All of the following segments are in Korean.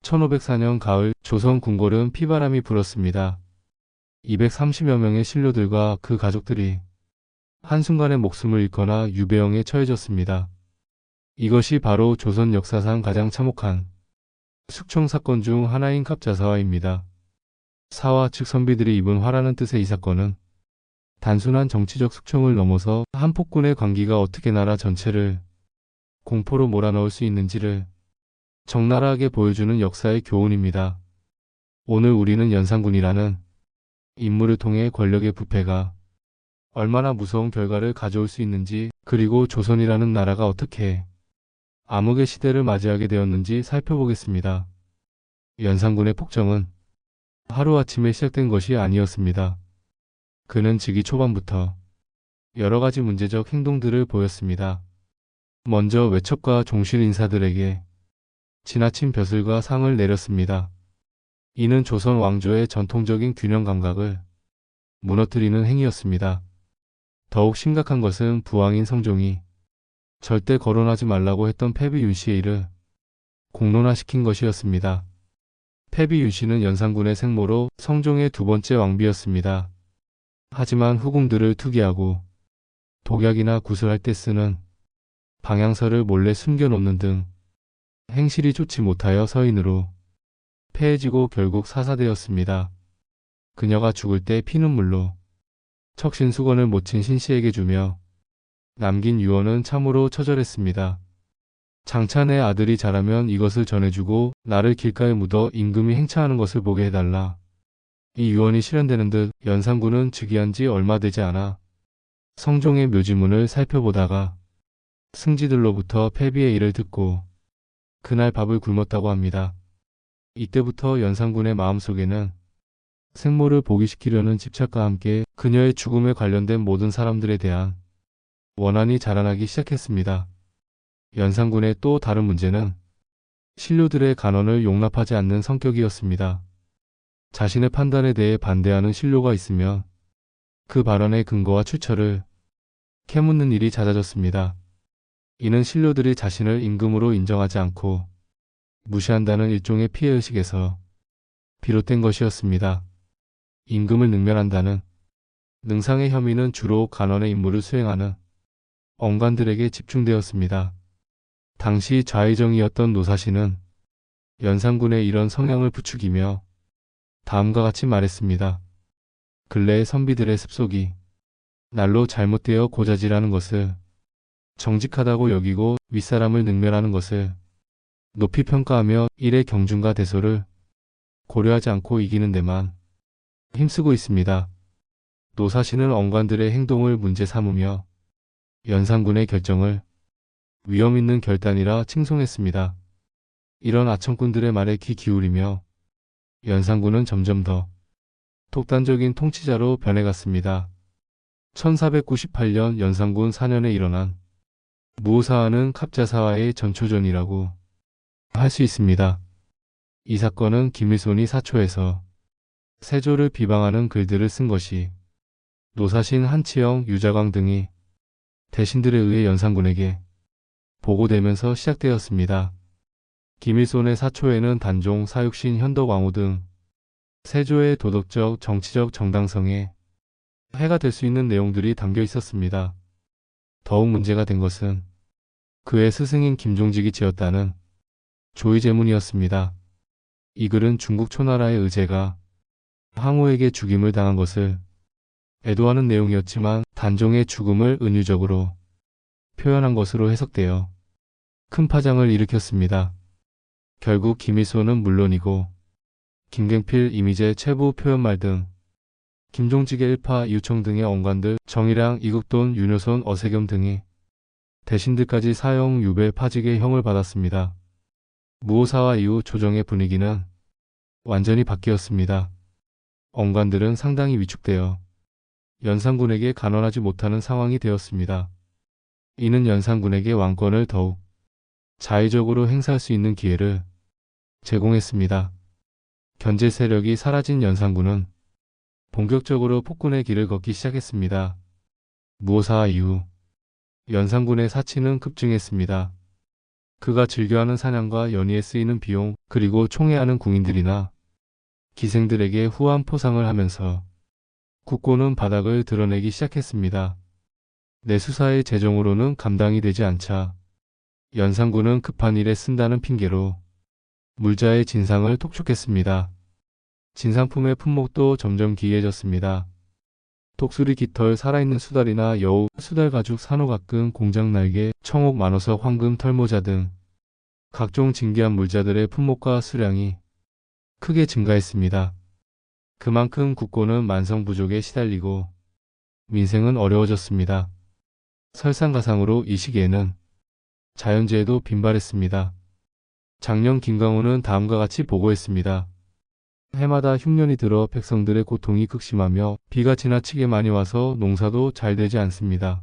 1504년 가을 조선 궁궐은 피바람이 불었습니다. 230여 명의 신료들과 그 가족들이 한순간에 목숨을 잃거나 유배형에 처해졌습니다. 이것이 바로 조선 역사상 가장 참혹한 숙청 사건 중 하나인 갑자사화입니다. 사화 측 선비들이 입은 화라는 뜻의 이 사건은 단순한 정치적 숙청을 넘어서 한 폭군의 관기가 어떻게 나라 전체를 공포로 몰아넣을 수 있는지를 적나라하게 보여주는 역사의 교훈입니다. 오늘 우리는 연산군이라는 인물을 통해 권력의 부패가 얼마나 무서운 결과를 가져올 수 있는지, 그리고 조선이라는 나라가 어떻게 암흑의 시대를 맞이하게 되었는지 살펴보겠습니다. 연산군의 폭정은 하루아침에 시작된 것이 아니었습니다. 그는 즉위 초반부터 여러 가지 문제적 행동들을 보였습니다. 먼저 외척과 종실 인사들에게 지나친 벼슬과 상을 내렸습니다. 이는 조선 왕조의 전통적인 균형 감각을 무너뜨리는 행위였습니다. 더욱 심각한 것은 부왕인 성종이 절대 거론하지 말라고 했던 패비 윤씨의 일을 공론화시킨 것이었습니다. 패비 윤씨는 연산군의 생모로 성종의 두 번째 왕비였습니다. 하지만 후궁들을 투기하고 독약이나 구슬할 때 쓰는 방향서를 몰래 숨겨놓는 등 행실이 좋지 못하여 서인으로 폐해지고 결국 사사되었습니다. 그녀가 죽을 때 피눈물로 척신수건을 모친 신씨에게 주며 남긴 유언은 참으로 처절했습니다. 장차 내 아들이 자라면 이것을 전해주고 나를 길가에 묻어 임금이 행차하는 것을 보게 해달라. 이 유언이 실현되는 듯 연산군은 즉위한 지 얼마 되지 않아 성종의 묘지문을 살펴보다가 승지들로부터 패비의 일을 듣고 그날 밥을 굶었다고 합니다. 이때부터 연산군의 마음속에는 생모를 복위시키려는 집착과 함께 그녀의 죽음에 관련된 모든 사람들에 대한 원한이 자라나기 시작했습니다. 연산군의 또 다른 문제는 신료들의 간언을 용납하지 않는 성격이었습니다. 자신의 판단에 대해 반대하는 신료가 있으면 그 발언의 근거와 출처를 캐묻는 일이 잦아졌습니다. 이는 신료들이 자신을 임금으로 인정하지 않고 무시한다는 일종의 피해의식에서 비롯된 것이었습니다. 임금을 능멸한다는 능상의 혐의는 주로 간언의 임무를 수행하는 언관들에게 집중되었습니다. 당시 좌의정이었던 노사신은 연산군의 이런 성향을 부추기며 다음과 같이 말했습니다. 근래의 선비들의 습속이 날로 잘못되어 고자질하는 것을 정직하다고 여기고 윗사람을 능멸하는 것을 높이 평가하며 일의 경중과 대소를 고려하지 않고 이기는 데만 힘쓰고 있습니다. 노사신은 언관들의 행동을 문제 삼으며 연산군의 결정을 위험 있는 결단이라 칭송했습니다. 이런 아청꾼들의 말에 귀 기울이며 연산군은 점점 더 독단적인 통치자로 변해갔습니다. 1498년 연산군 4년에 일어난 무오사화는 갑자사화의 전초전이라고 할 수 있습니다. 이 사건은 김일손이 사초에서 세조를 비방하는 글들을 쓴 것이 노사신 한치영, 유자광 등이 대신들에 의해 연산군에게 보고되면서 시작되었습니다. 김일손의 사초에는 단종, 사육신, 현덕왕후 등 세조의 도덕적, 정치적 정당성에 해가 될 수 있는 내용들이 담겨 있었습니다. 더욱 문제가 된 것은 그의 스승인 김종직이 지었다는 조의제문이었습니다. 이 글은 중국 초나라의 의제가 항우에게 죽임을 당한 것을 애도하는 내용이었지만 단종의 죽음을 은유적으로 표현한 것으로 해석되어 큰 파장을 일으켰습니다. 결국 김일손은 물론이고 김갱필, 이미재, 최부, 표현말 등 김종직의 일파, 이유청 등의 언관들, 정일양, 이국돈, 윤효손, 어세겸 등이 대신들까지 사형, 유배, 파직의 형을 받았습니다. 무오사화 이후 조정의 분위기는 완전히 바뀌었습니다. 언관들은 상당히 위축되어 연산군에게 간언하지 못하는 상황이 되었습니다. 이는 연산군에게 왕권을 더욱 자의적으로 행사할 수 있는 기회를 제공했습니다. 견제 세력이 사라진 연산군은 본격적으로 폭군의 길을 걷기 시작했습니다. 무오사화 이후 연산군의 사치는 급증했습니다. 그가 즐겨하는 사냥과 연희에 쓰이는 비용, 그리고 총애하는 궁인들이나 기생들에게 후한 포상을 하면서 국고는 바닥을 드러내기 시작했습니다. 내 수사의 재정으로는 감당이 되지 않자 연산군은 급한 일에 쓴다는 핑계로 물자의 진상을 독촉했습니다. 진상품의 품목도 점점 기이해졌습니다. 독수리 깃털, 살아있는 수달이나 여우, 수달가죽, 산호가끔, 공장날개, 청옥, 만호석, 황금, 털모자 등 각종 진귀한 물자들의 품목과 수량이 크게 증가했습니다. 그만큼 국고는 만성부족에 시달리고 민생은 어려워졌습니다. 설상가상으로 이 시기에는 자연재해도 빈발했습니다. 장령 김강호는 다음과 같이 보고했습니다. 해마다 흉년이 들어 백성들의 고통이 극심하며 비가 지나치게 많이 와서 농사도 잘 되지 않습니다.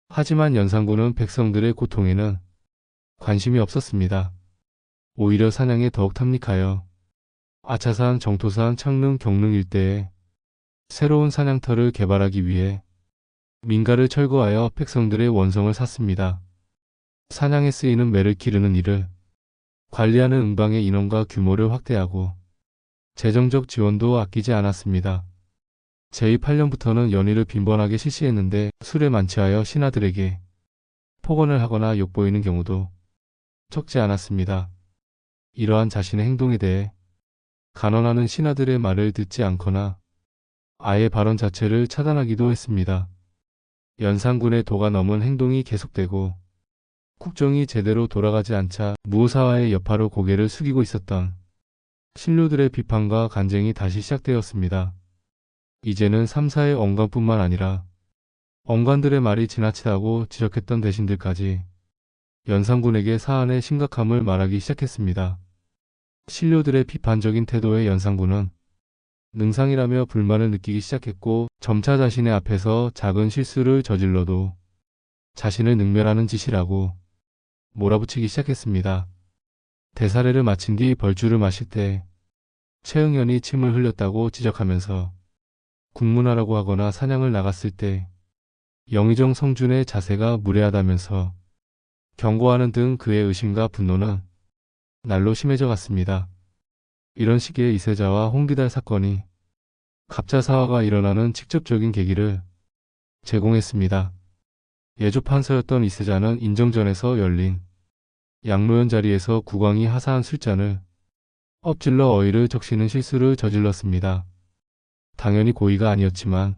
하지만 연산군은 백성들의 고통에는 관심이 없었습니다. 오히려 사냥에 더욱 탐닉하여 아차산, 정토산, 창릉, 경릉 일대에 새로운 사냥터를 개발하기 위해 민가를 철거하여 백성들의 원성을 샀습니다. 사냥에 쓰이는 매를 기르는 일을 관리하는 응방의 인원과 규모를 확대하고 재정적 지원도 아끼지 않았습니다. 제28년부터는 연희를 빈번하게 실시했는데 술에 만취하여 신하들에게 폭언을 하거나 욕보이는 경우도 적지 않았습니다. 이러한 자신의 행동에 대해 간언하는 신하들의 말을 듣지 않거나 아예 발언 자체를 차단하기도 했습니다. 연산군의 도가 넘은 행동이 계속되고 국정이 제대로 돌아가지 않자 무사와의 여파로 고개를 숙이고 있었던 신료들의 비판과 간쟁이 다시 시작되었습니다. 이제는 3사의 언관뿐만 아니라 언관들의 말이 지나치다고 지적했던 대신들까지 연산군에게 사안의 심각함을 말하기 시작했습니다. 신료들의 비판적인 태도에 연산군은 능상이라며 불만을 느끼기 시작했고 점차 자신의 앞에서 작은 실수를 저질러도 자신을 능멸하는 짓이라고 몰아붙이기 시작했습니다. 대사례를 마친 뒤 벌주를 마실 때 최응연이 침을 흘렸다고 지적하면서 국문하라고 하거나 사냥을 나갔을 때 영의정 성준의 자세가 무례하다면서 경고하는 등 그의 의심과 분노는 날로 심해져 갔습니다. 이런 시기에 이세자와 홍기달 사건이 갑자사화가 일어나는 직접적인 계기를 제공했습니다. 예조판서였던 이세자는 인정전에서 열린 양로연 자리에서 국왕이 하사한 술잔을 엎질러 어이를 적시는 실수를 저질렀습니다. 당연히 고의가 아니었지만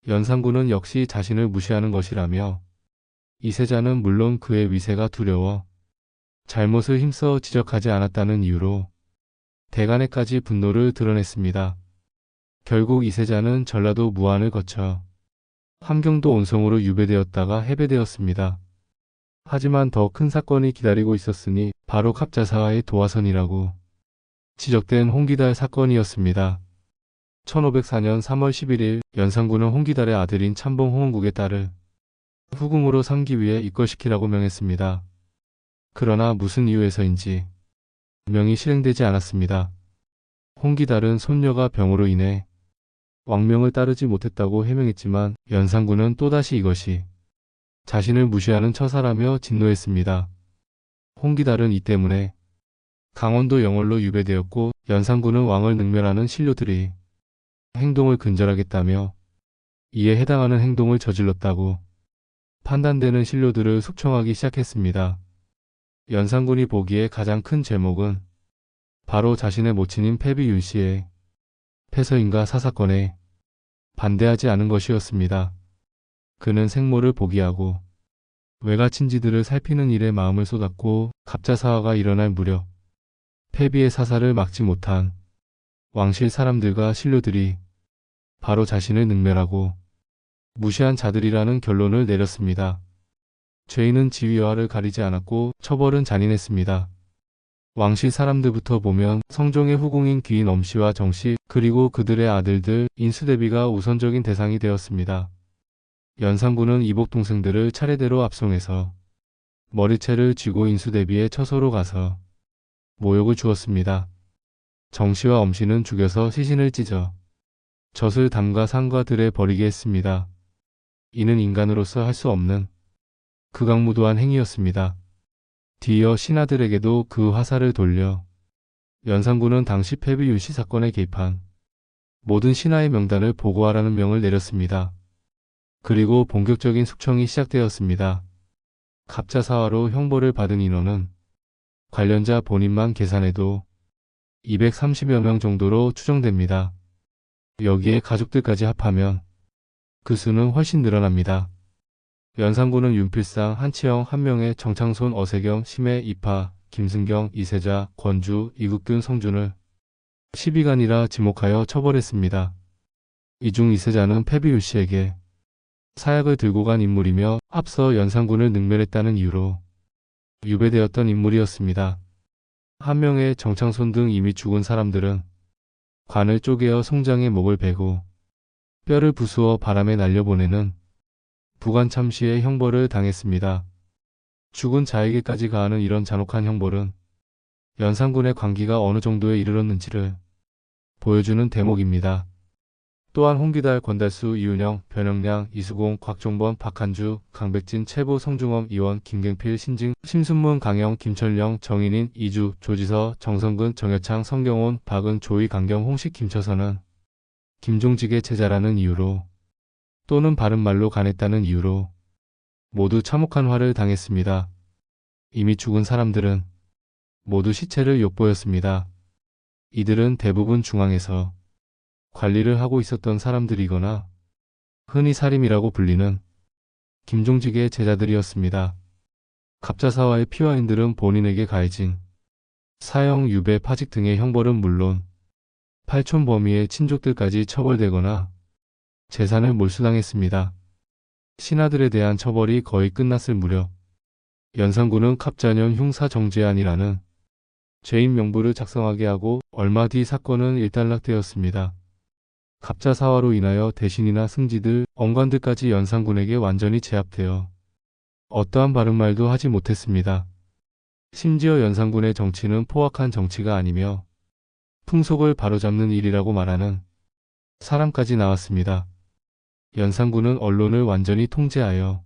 연산군은 역시 자신을 무시하는 것이라며 이세자는 물론 그의 위세가 두려워 잘못을 힘써 지적하지 않았다는 이유로 대간에까지 분노를 드러냈습니다. 결국 이세자는 전라도 무안을 거쳐 함경도 온성으로 유배되었다가 해배되었습니다. 하지만 더 큰 사건이 기다리고 있었으니 바로 갑자사화의 도화선이라고 지적된 홍기달 사건이었습니다. 1504년 3월 11일 연산군은 홍기달의 아들인 참봉 홍은국의 딸을 후궁으로 삼기 위해 입거시키라고 명했습니다. 그러나 무슨 이유에서인지 명이 실행되지 않았습니다. 홍기달은 손녀가 병으로 인해 왕명을 따르지 못했다고 해명했지만 연산군은 또다시 이것이 자신을 무시하는 처사라며 진노했습니다. 홍기달은 이 때문에 강원도 영월로 유배되었고 연산군은 왕을 능멸하는 신료들이 행동을 근절하겠다며 이에 해당하는 행동을 저질렀다고 판단되는 신료들을 숙청하기 시작했습니다. 연산군이 보기에 가장 큰 죄목은 바로 자신의 모친인 패비 윤씨의 패서인가 사사건에 반대하지 않은 것이었습니다. 그는 생모를 보기하고 외가 친지들을 살피는 일에 마음을 쏟았고 갑자사화가 일어날 무렵 패비의 사사를 막지 못한 왕실 사람들과 신료들이 바로 자신을 능멸하고 무시한 자들이라는 결론을 내렸습니다. 죄인은 지위여하를 가리지 않았고 처벌은 잔인했습니다. 왕실 사람들부터 보면 성종의 후궁인 귀인 엄씨와 정씨 그리고 그들의 아들들 인수대비가 우선적인 대상이 되었습니다. 연산군은 이복 동생들을 차례대로 압송해서 머리채를 쥐고 인수대비의 처소로 가서 모욕을 주었습니다. 정씨와 엄씨는 죽여서 시신을 찢어 젖을 담가 산과 들에 버리게 했습니다. 이는 인간으로서 할 수 없는 극악무도한 행위였습니다. 뒤이어 신하들에게도 그 화살을 돌려 연산군은 당시 패비 윤씨 사건에 개입한 모든 신하의 명단을 보고하라는 명을 내렸습니다. 그리고 본격적인 숙청이 시작되었습니다. 갑자사화로 형벌을 받은 인원은 관련자 본인만 계산해도 230여 명 정도로 추정됩니다. 여기에 가족들까지 합하면 그 수는 훨씬 늘어납니다. 연산군은 윤필상, 한치영, 한명회, 정창손, 어세경, 심해, 이파, 김승경, 이세자, 권주, 이국균, 성준을 12간이라 지목하여 처벌했습니다. 이 중 이세자는 패비윤 씨에게 사약을 들고 간 인물이며 앞서 연산군을 능멸했다는 이유로 유배되었던 인물이었습니다. 한명회, 정창손 등 이미 죽은 사람들은 관을 쪼개어 송장의 목을 베고 뼈를 부수어 바람에 날려보내는 부관참시의 형벌을 당했습니다. 죽은 자에게까지 가하는 이런 잔혹한 형벌은 연산군의 관기가 어느 정도에 이르렀는지를 보여주는 대목입니다. 또한 홍기달, 권달수, 이윤영, 변영량, 이수공, 곽종범, 박한주, 강백진, 최보, 성중엄, 이원, 김갱필, 신징, 심순문, 강영, 김철령, 정인인, 이주, 조지서, 정성근, 정여창, 성경온, 박은, 조이, 강경, 홍식, 김처선은 김종직의 제자라는 이유로 또는 바른말로 간했다는 이유로 모두 참혹한 화를 당했습니다. 이미 죽은 사람들은 모두 시체를 엿보였습니다. 이들은 대부분 중앙에서 관리를 하고 있었던 사람들이거나 흔히 사림이라고 불리는 김종직의 제자들이었습니다. 갑자사화의 피와인들은 본인에게 가해진 사형, 유배, 파직 등의 형벌은 물론 팔촌 범위의 친족들까지 처벌되거나 재산을 몰수당했습니다. 신하들에 대한 처벌이 거의 끝났을 무렵 연산군은 갑자년 흉사정죄안이라는 죄인 명부를 작성하게 하고 얼마 뒤 사건은 일단락되었습니다. 갑자사화로 인하여 대신이나 승지들, 언관들까지 연산군에게 완전히 제압되어 어떠한 바른 말도 하지 못했습니다. 심지어 연산군의 정치는 포악한 정치가 아니며 풍속을 바로잡는 일이라고 말하는 사람까지 나왔습니다. 연산군은 언론을 완전히 통제하여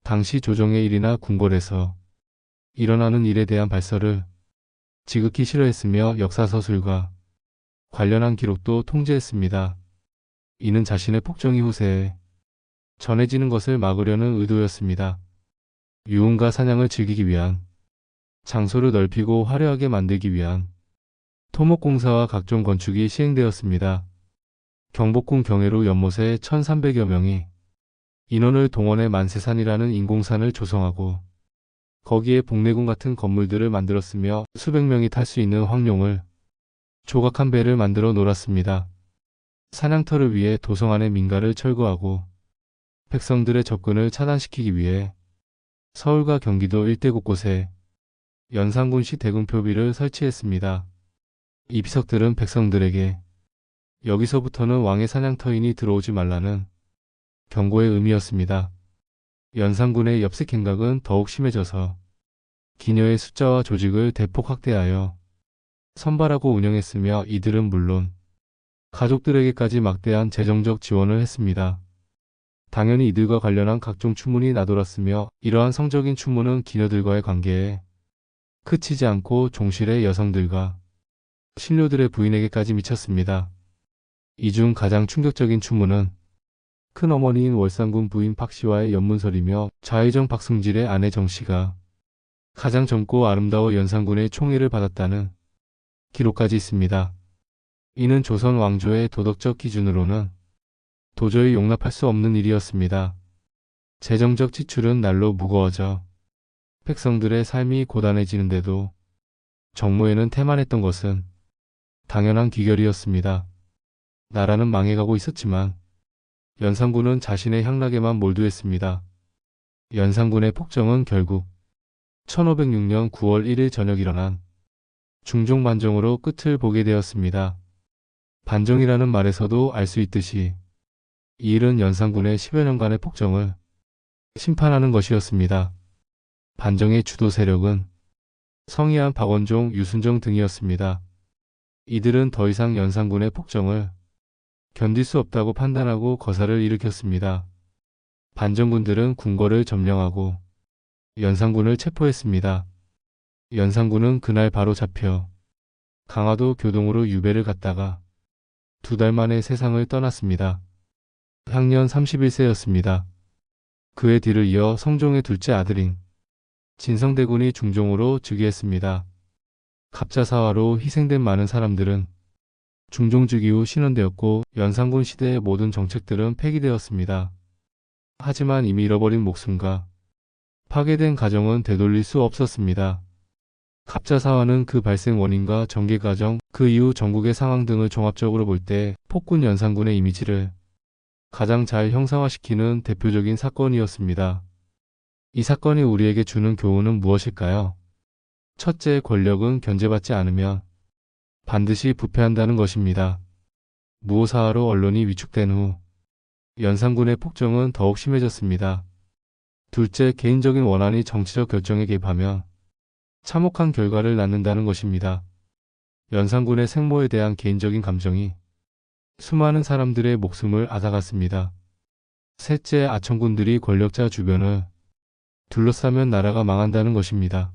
당시 조정의 일이나 궁궐에서 일어나는 일에 대한 발설을 지극히 싫어했으며 역사서술과 관련한 기록도 통제했습니다. 이는 자신의 폭정이 후세에 전해지는 것을 막으려는 의도였습니다. 유흥과 사냥을 즐기기 위한 장소를 넓히고 화려하게 만들기 위한 토목공사와 각종 건축이 시행되었습니다. 경복궁 경회로 연못에 1300여 명이 인원을 동원해 만세산이라는 인공산을 조성하고 거기에 복내궁 같은 건물들을 만들었으며 수백 명이 탈 수 있는 황룡을 조각한 배를 만들어 놀았습니다. 사냥터를 위해 도성 안의 민가를 철거하고 백성들의 접근을 차단시키기 위해 서울과 경기도 일대 곳곳에 연산군시 대궁표비를 설치했습니다. 이 비석들은 백성들에게 여기서부터는 왕의 사냥터이니 들어오지 말라는 경고의 의미였습니다. 연산군의 엽색 행각은 더욱 심해져서 기녀의 숫자와 조직을 대폭 확대하여 선발하고 운영했으며 이들은 물론 가족들에게까지 막대한 재정적 지원을 했습니다. 당연히 이들과 관련한 각종 추문이 나돌았으며 이러한 성적인 추문은 기녀들과의 관계에 그치지 않고 종실의 여성들과 신료들의 부인에게까지 미쳤습니다. 이 중 가장 충격적인 추문은 큰어머니인 월산군 부인 박씨와의 연문설이며 좌의정 박승질의 아내 정씨가 가장 젊고 아름다워 연산군의 총애를 받았다는 기록까지 있습니다. 이는 조선 왕조의 도덕적 기준으로는 도저히 용납할 수 없는 일이었습니다. 재정적 지출은 날로 무거워져 백성들의 삶이 고단해지는데도 정무에는 태만했던 것은 당연한 귀결이었습니다. 나라는 망해가고 있었지만 연산군은 자신의 향락에만 몰두했습니다. 연산군의 폭정은 결국 1506년 9월 1일 저녁 일어난 중종반정으로 끝을 보게 되었습니다. 반정이라는 말에서도 알 수 있듯이 이 일은 연산군의 10여 년간의 폭정을 심판하는 것이었습니다. 반정의 주도 세력은 성희안, 박원종, 유순정 등이었습니다. 이들은 더 이상 연산군의 폭정을 견딜 수 없다고 판단하고 거사를 일으켰습니다. 반정군들은 궁궐을 점령하고 연산군을 체포했습니다. 연산군은 그날 바로 잡혀 강화도 교동으로 유배를 갔다가 2달 만에 세상을 떠났습니다. 향년 31세였습니다. 그의 뒤를 이어 성종의 둘째 아들인 진성대군이 중종으로 즉위했습니다. 갑자사화로 희생된 많은 사람들은 중종즉위 후 신원되었고 연산군 시대의 모든 정책들은 폐기되었습니다. 하지만 이미 잃어버린 목숨과 파괴된 가정은 되돌릴 수 없었습니다. 갑자사화는 그 발생 원인과 전개 과정, 그 이후 전국의 상황 등을 종합적으로 볼 때 폭군 연산군의 이미지를 가장 잘 형상화시키는 대표적인 사건이었습니다. 이 사건이 우리에게 주는 교훈은 무엇일까요? 첫째, 권력은 견제받지 않으면 반드시 부패한다는 것입니다. 무오사화로 언론이 위축된 후 연산군의 폭정은 더욱 심해졌습니다. 둘째, 개인적인 원한이 정치적 결정에 개입하면 참혹한 결과를 낳는다는 것입니다. 연산군의 생모에 대한 개인적인 감정이 수많은 사람들의 목숨을 앗아갔습니다. 셋째, 아천군들이 권력자 주변을 둘러싸면 나라가 망한다는 것입니다.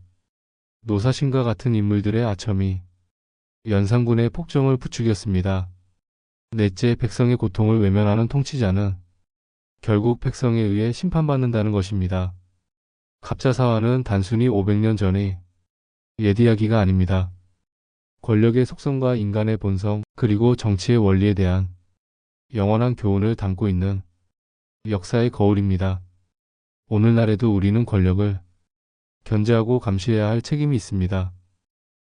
노사신과 같은 인물들의 아첨이 연산군의 폭정을 부추겼습니다. 넷째, 백성의 고통을 외면하는 통치자는 결국 백성에 의해 심판받는다는 것입니다. 갑자사화는 단순히 500년 전의 옛 이야기가 아닙니다. 권력의 속성과 인간의 본성, 그리고 정치의 원리에 대한 영원한 교훈을 담고 있는 역사의 거울입니다. 오늘날에도 우리는 권력을 견제하고 감시해야 할 책임이 있습니다.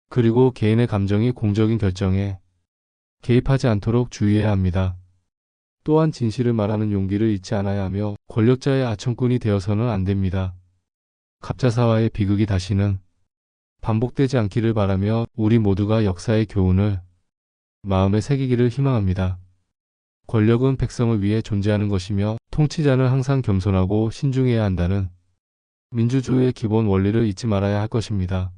그리고 개인의 감정이 공적인 결정에 개입하지 않도록 주의해야 합니다. 또한 진실을 말하는 용기를 잃지 않아야 하며 권력자의 아첨꾼이 되어서는 안 됩니다. 갑자사화의 비극이 다시는 반복되지 않기를 바라며 우리 모두가 역사의 교훈을 마음에 새기기를 희망합니다. 권력은 백성을 위해 존재하는 것이며 통치자는 항상 겸손하고 신중해야 한다는 민주주의의 기본 원리를 잊지 말아야 할 것입니다.